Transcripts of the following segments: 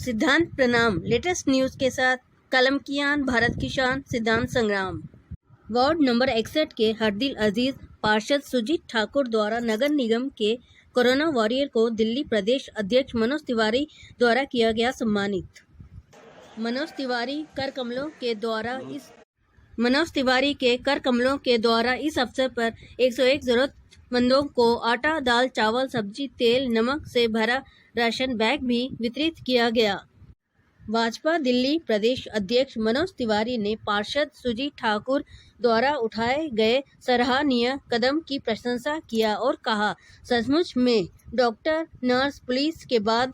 सिद्धांत प्रणाम। Latest news के साथ कलम कियान, भारत की शान, सिद्धांत संग्राम। वार्ड नंबर 61 के हरदिल अजीज पार्षद सुजीत ठाकुर द्वारा नगर निगम के कोरोना वॉरियर को दिल्ली प्रदेश अध्यक्ष मनोज तिवारी द्वारा किया गया सम्मानित। मनोज तिवारी कर कमलों के द्वारा इस अवसर पर 101 जरूरतमंदों को आटा, दाल, चावल, सब्जी, तेल, नमक से भरा राशन बैग भी वितरित किया गया। भाजपा दिल्ली प्रदेश अध्यक्ष मनोज तिवारी ने पार्षद सुजीत ठाकुर द्वारा उठाए गए सराहनीय कदम की प्रशंसा किया और कहा, सचमुच में डॉक्टर, नर्स, पुलिस के बाद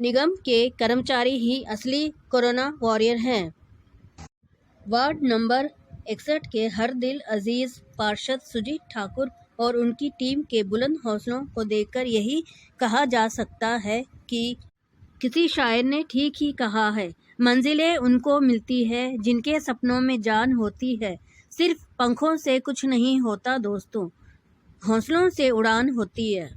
निगम के कर्मचारी ही असली कोरोना वॉरियर हैं। वार्ड नंबर 61 के हरदिल अजीज पार्षद सुजीत ठाकुर और उनकी टीम के बुलंद हौसलों को देखकर यही कहा जा सकता है कि किसी शायर ने ठीक ही कहा है, मंजिलें उनको मिलती है जिनके सपनों में जान होती है। सिर्फ पंखों से कुछ नहीं होता दोस्तों, हौसलों से उड़ान होती है।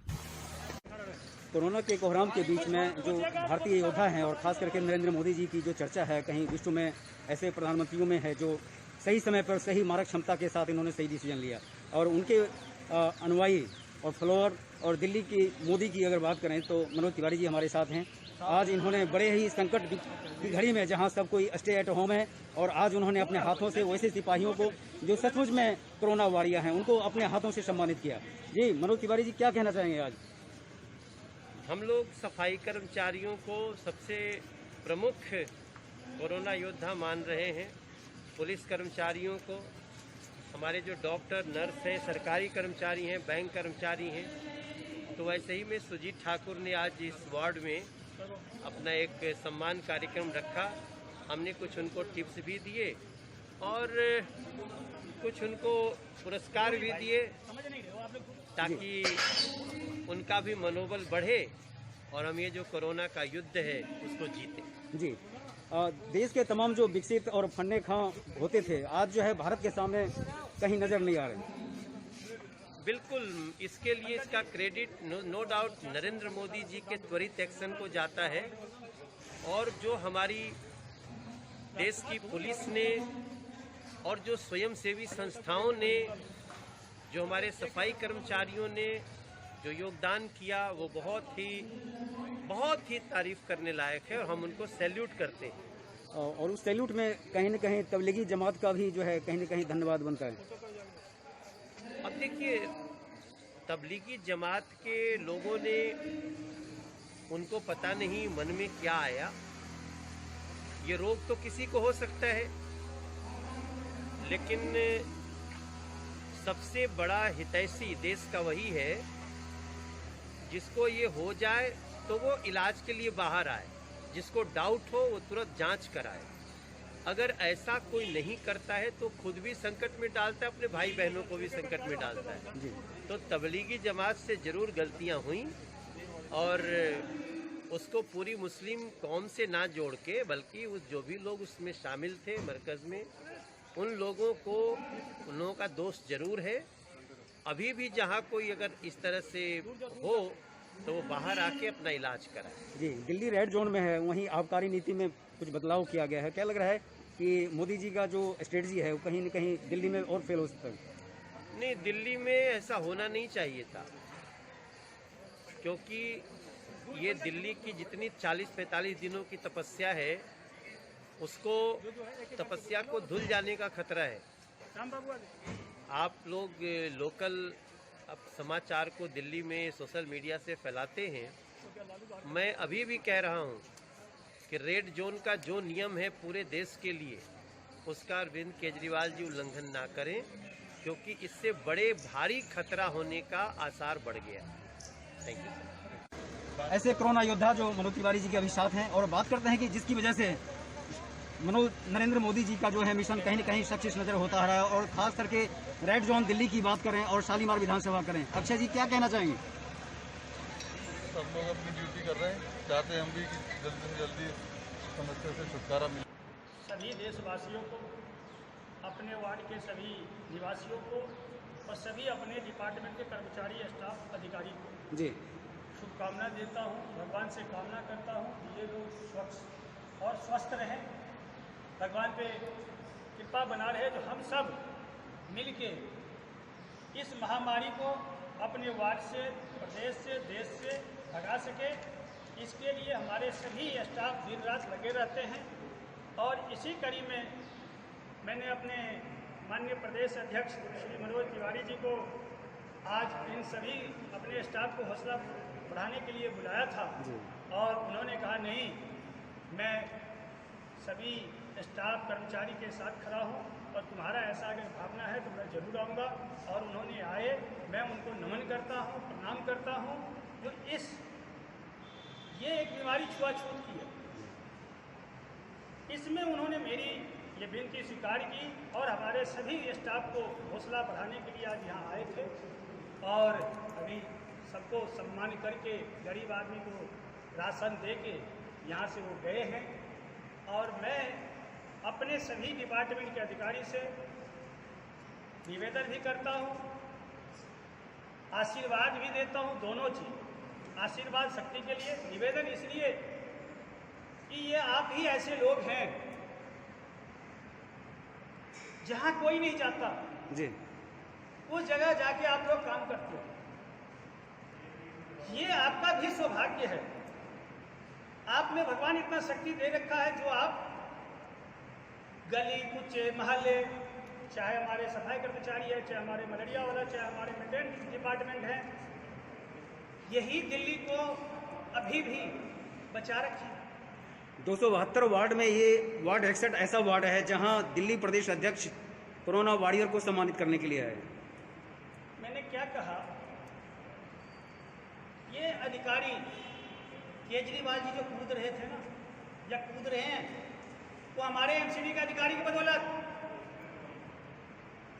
कोरोना के कोहराम के बीच में जो भारतीय योद्धा हैं और खास करके नरेंद्र मोदी जी की जो चर्चा है, कहीं विश्व में ऐसे प्रधानमंत्रियों में है जो सही समय पर सही मारक क्षमता के साथ इन्होंने सही डिसीजन लिया। और उनके अनुयायी और फॉलोअर और दिल्ली की मोदी की अगर बात करें तो मनोज तिवारी जी हमारे साथ हैं। आज इन्होंने बड़े ही संकट की घड़ी में जहां सब कोई स्टे एट होम है, और आज उन्होंने अपने हाथों से वैसे सिपाहियों को जो सचमुच में कोरोना वॉरियर हैं उनको अपने हाथों से सम्मानित किया। जी मनोज तिवारी जी, क्या कहना चाहेंगे? आज हम लोग सफाई कर्मचारियों को सबसे प्रमुख कोरोना योद्धा मान रहे हैं। पुलिस कर्मचारियों को, हमारे जो डॉक्टर, नर्स हैं, सरकारी कर्मचारी हैं, बैंक कर्मचारी हैं, तो वैसे ही में सुजीत ठाकुर ने आज इस वार्ड में अपना एक सम्मान कार्यक्रम रखा। हमने कुछ उनको टिप्स भी दिए और कुछ उनको पुरस्कार भी दिए ताकि उनका भी मनोबल बढ़े और हम ये जो कोरोना का युद्ध है उसको जीते। जी, देश के तमाम जो विकसित और फन्ने खां होते थे, आज जो है भारत के सामने कहीं नजर नहीं आ रहे। बिल्कुल, इसके लिए इसका credit no doubt Narendra Modi ji के त्वरित एक्शन को जाता है। और जो हमारी देश की पुलिस ने और जो स्वयंसेवी संस्थाओं ने, जो हमारे सफाई कर्मचारियों ने जो योगदान किया, वो बहुत ही तारीफ करने लायक है और हम उनको सैल्यूट करते हैं। और उस सैल्यूट में कहीं न कहीं तबलीगी जमात का भी जो है कहीं न कहीं धन्यवाद बनता है। अब देखिए, तबलीगी जमात के लोगों ने, उनको पता नहीं मन में क्या आया। ये रोग तो किसी को हो सकता है, लेकिन सबसे बड़ा हितैषी देश का वही है जिसको ये हो जाए तो वो इलाज के लिए बाहर आए, जिसको डाउट हो वो तुरंत जांच कराए। अगर ऐसा कोई नहीं करता है तो खुद भी संकट में डालता है, अपने भाई बहनों को भी संकट में डालता है। तो तबलीगी जमात से जरूर गलतियां हुई और उसको पूरी मुस्लिम कौम से ना जोड़ के, बल्कि उस जो भी लोग उसमें शामिल थे मरकज में, उन लोगों का दोष जरूर है। अभी भी जहां कोई अगर इस तरह से हो तो वो बाहर आके अपना इलाज कराए। जी, दिल्ली रेड जोन में है, वहीं आबकारी नीति में कुछ बदलाव किया गया है। क्या लग रहा है कि मोदी जी का जो स्ट्रेटजी है वो कहीं न कहीं दिल्ली में और फेल हो सकता है? नहीं, दिल्ली में ऐसा होना नहीं चाहिए था, क्योंकि ये दिल्ली की जितनी 40-45 दिनों की तपस्या है, उसको तपस्या को धुल जाने का खतरा है। आप लोग लोकल अब समाचार को दिल्ली में सोशल मीडिया से फैलाते हैं। मैं अभी भी कह रहा हूं कि रेड जोन का जो नियम है पूरे देश के लिए, उसका अरविंद केजरीवाल जी उल्लंघन ना करें, क्योंकि इससे बड़े भारी खतरा होने का आसार बढ़ गया। Thank you. ऐसे कोरोना योद्धा जो मनोज तिवारी जी के अभी साथ हैं, और बात करते हैं कि जिसकी वजह से नरेंद्र मोदी जी का जो है मिशन कहीं न कहीं सक्सेस नजर होता रहा है, और खास करके रेड जोन दिल्ली की बात करें और शालीमार विधानसभा करें। अक्षय जी, क्या कहना चाहेंगे? सब लोग अपनी ड्यूटी कर रहे हैं, चाहते हैं हम भी कि जल्दी से जल्दी समस्या से छुटकारा मिले। सभी देशवासियों को, अपने वार्ड के सभी निवासियों को और सभी अपने डिपार्टमेंट के कर्मचारी, स्टाफ, अधिकारी को जी शुभकामना देता हूँ, भगवान से कामना करता हूँ कि ये लोग स्वच्छ और स्वस्थ रहें, भगवान पे कृपा बना रहे, जो हम सब मिलके इस महामारी को अपने वार्ड से, प्रदेश से, देश से भगा सके। इसके लिए हमारे सभी स्टाफ दिन रात लगे रहते हैं और इसी कड़ी में मैंने अपने माननीय प्रदेश अध्यक्ष श्री मनोज तिवारी जी को आज इन सभी अपने स्टाफ को हौसला बढ़ाने के लिए बुलाया था और उन्होंने कहा नहीं, मैं सभी स्टाफ कर्मचारी के साथ खड़ा हूँ और तुम्हारा ऐसा अगर भावना है तो मैं ज़रूर आऊँगा। और उन्होंने आए, मैं उनको नमन करता हूँ, प्रणाम करता हूँ। जो ये एक बीमारी छुआछूत की है, इसमें उन्होंने मेरी ये विनती स्वीकार की और हमारे सभी स्टाफ को हौसला बढ़ाने के लिए आज यहाँ आए थे और अभी सबको सम्मान करके गरीब आदमी को राशन दे के यहाँ से वो गए हैं। और मैं अपने सभी डिपार्टमेंट के अधिकारी से निवेदन भी करता हूँ, आशीर्वाद भी देता हूँ, दोनों चीज़, आशीर्वाद शक्ति के लिए, निवेदन इसलिए कि ये आप ही ऐसे लोग हैं जहाँ कोई नहीं जाता जी, उस जगह जाके आप लोग काम करते हो। ये आपका भी सौभाग्य है, आप में भगवान इतना शक्ति दे रखा है जो आप गली कुचे मोहल्ले, चाहे हमारे सफाई कर्मचारी है, चाहे हमारे मलेरिया वाला, चाहे हमारे मेंटेनेंस डिपार्टमेंट है, यही दिल्ली को अभी भी बचा रखी है। 272 वार्ड में ये वार्ड 61 ऐसा वार्ड है जहां दिल्ली प्रदेश अध्यक्ष कोरोना वॉरियर को सम्मानित करने के लिए आए। मैंने क्या कहा, ये अधिकारी केजरीवाल जी जो कूद रहे थे ना, या कूद रहे हैं, वो हमारे एमसीडी के अधिकारी की बदौलत,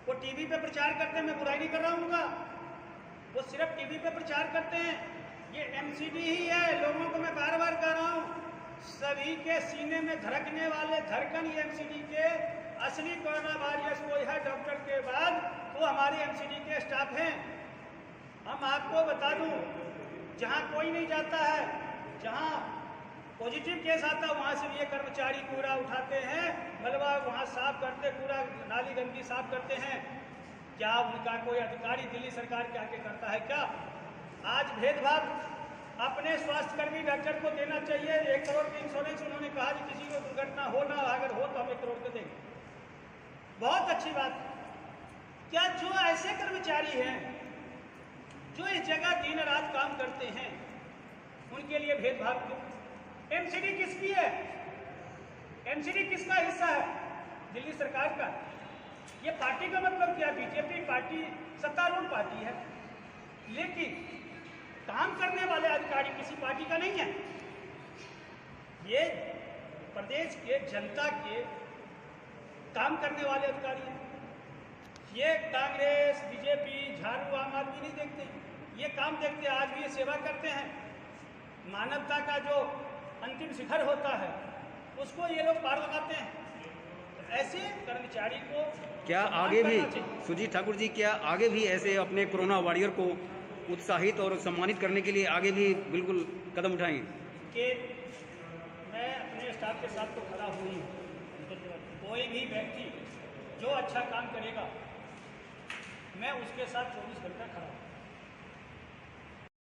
वो टीवी पे प्रचार करते हैं, मैं बुराई नहीं कर रहा हूँ उनका, वो सिर्फ टीवी पे प्रचार करते हैं। ये एमसीडी ही है, लोगों को मैं बार बार कह रहा हूँ, सभी के सीने में धड़कने वाले धड़कन ये एमसीडी के असली कोरोना वॉरियर्स कोई है डॉक्टर के बाद तो हमारे एमसीडी के स्टाफ हैं। हम आपको बता दूं, जहां कोई नहीं जाता है, जहां पॉजिटिव केस आता है, वहां से भी ये कर्मचारी कूड़ा उठाते हैं, मलबा वहां साफ करते, कूड़ा नाली गंदगी साफ करते हैं। क्या उनका कोई अधिकारी दिल्ली सरकार के आके करता है क्या? आज भेदभाव अपने स्वास्थ्यकर्मी डॉक्टर को देना चाहिए। 1 करोड़ की इंश्योरेंस उन्होंने कहा कि किसी को दुर्घटना हो ना, अगर हो तो हम 1 करोड़ के देंगे, बहुत अच्छी बात। क्या जो ऐसे कर्मचारी हैं जो इस जगह दिन रात काम करते हैं, उनके लिए भेदभाव क्यों? एमसीडी किसकी है? एमसीडी किसका हिस्सा है? दिल्ली सरकार का। ये पार्टी का मतलब क्या? बीजेपी पार्टी सत्तारूढ़ पार्टी है, लेकिन काम करने वाले अधिकारी किसी पार्टी का नहीं है। ये प्रदेश के जनता के काम करने वाले अधिकारी हैं। ये कांग्रेस, बीजेपी, झाड़ू, आम आदमी नहीं देखते, ये काम देखते, आज भी ये सेवा करते हैं। मानवता का जो अंतिम शिखर होता है उसको ये लोग पार लगाते हैं। तो ऐसे कर्मचारी को क्या आगे भी, सुजीत ठाकुर जी, क्या आगे भी ऐसे अपने कोरोना वॉरियर को उत्साहित और सम्मानित करने के लिए आगे भी बिल्कुल कदम उठाएंगे? कि मैं अपने स्टाफ के साथ तो खड़ा हुई हूँ, कोई भी व्यक्ति जो अच्छा काम करेगा मैं उसके साथ 24 घंटा खड़ा हूँ।